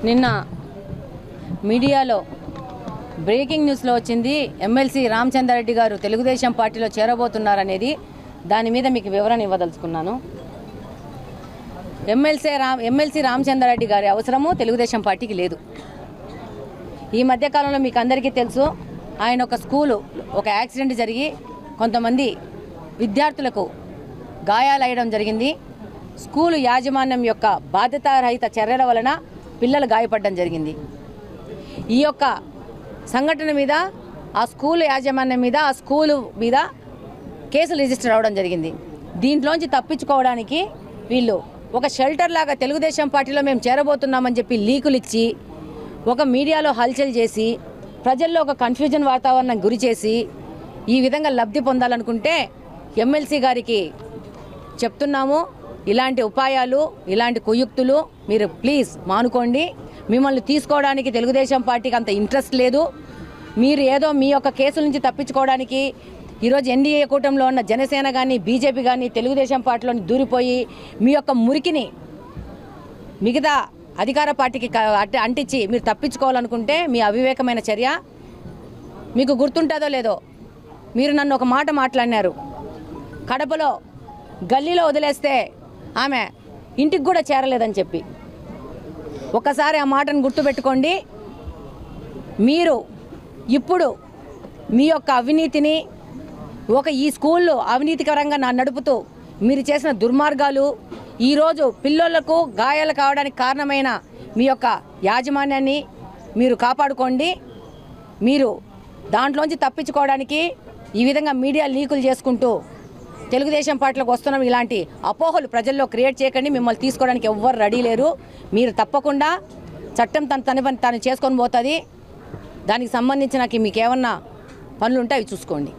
నిన్న మీడియాలో బ్రేకింగ్ న్యూస్లో వచ్చింది ఎమ్మెల్సీ రామచంద్రారెడ్డి గారు తెలుగుదేశం పార్టీలో చేరబోతున్నారనేది. దాని మీద మీకు వివరణ ఇవ్వదలుచుకున్నాను. ఎమ్మెల్సీ రామచంద్రారెడ్డి గారి అవసరము తెలుగుదేశం పార్టీకి లేదు. ఈ మధ్యకాలంలో మీకు అందరికీ తెలుసు, ఆయన ఒక స్కూలు ఒక యాక్సిడెంట్ జరిగి కొంతమంది విద్యార్థులకు గాయాలయ్యడం జరిగింది. స్కూలు యాజమాన్యం యొక్క బాధ్యతారహిత చర్యల వలన పిల్లలు గాయపడడం జరిగింది. ఈ యొక్క సంఘటన మీద ఆ స్కూలు యాజమాన్యం మీద ఆ స్కూలు మీద కేసులు రిజిస్టర్ అవ్వడం జరిగింది. దీంట్లోంచి తప్పించుకోవడానికి వీళ్ళు ఒక షెల్టర్ లాగా తెలుగుదేశం పార్టీలో మేము చేరబోతున్నామని చెప్పి లీకులు ఇచ్చి ఒక మీడియాలో హల్చల్ చేసి ప్రజల్లో ఒక కన్ఫ్యూజన్ వాతావరణం గురి చేసి ఈ విధంగా లబ్ధి పొందాలనుకుంటే ఎమ్మెల్సీ గారికి చెప్తున్నాము, ఇలాంటి ఉపాయాలు ఇలాంటి కుయుక్తులు మీరు ప్లీజ్ మానుకోండి. మిమ్మల్ని తీసుకోవడానికి తెలుగుదేశం పార్టీకి అంత ఇంట్రెస్ట్ లేదు. మీరు ఏదో మీ యొక్క కేసుల నుంచి తప్పించుకోవడానికి ఈరోజు ఎన్డీఏ కూటమిలో ఉన్న జనసేన కానీ బీజేపీ కానీ తెలుగుదేశం పార్టీలోని దూరిపోయి మీ యొక్క మురికిని మిగతా అధికార పార్టీకి అంటించి మీరు తప్పించుకోవాలనుకుంటే మీ అవివేకమైన చర్య. మీకు గుర్తుంటుందో లేదో, మీరు నన్ను ఒక మాట మాట్లాడినారు, కడపలో గల్లీలో వదిలేస్తే ఆమె ఇంటికి కూడా చేరలేదని చెప్పి. ఒక్కసారి ఆ మాటను గుర్తుపెట్టుకోండి. మీరు ఇప్పుడు మీ యొక్క అవినీతిని ఈ స్కూల్లో అవినీతికరంగా నడుపుతూ మీరు చేసిన దుర్మార్గాలు ఈరోజు పిల్లలకు గాయాలు కావడానికి కారణమైన మీ యొక్క యాజమాన్యాన్ని మీరు కాపాడుకోండి. మీరు దాంట్లోంచి తప్పించుకోవడానికి ఈ విధంగా మీడియా లీకులు చేసుకుంటూ తెలుగుదేశం పార్టీలోకి వస్తున్నాం ఇలాంటి అపోహలు ప్రజల్లో క్రియేట్ చేయకండి. మిమ్మల్ని తీసుకోవడానికి ఎవ్వరు రెడీ లేరు. మీరు తప్పకుండా చట్టం తను చేసుకొని పోతుంది. దానికి సంబంధించి నాకు మీకు ఏమన్నా పనులు ఉంటే అవి చూసుకోండి.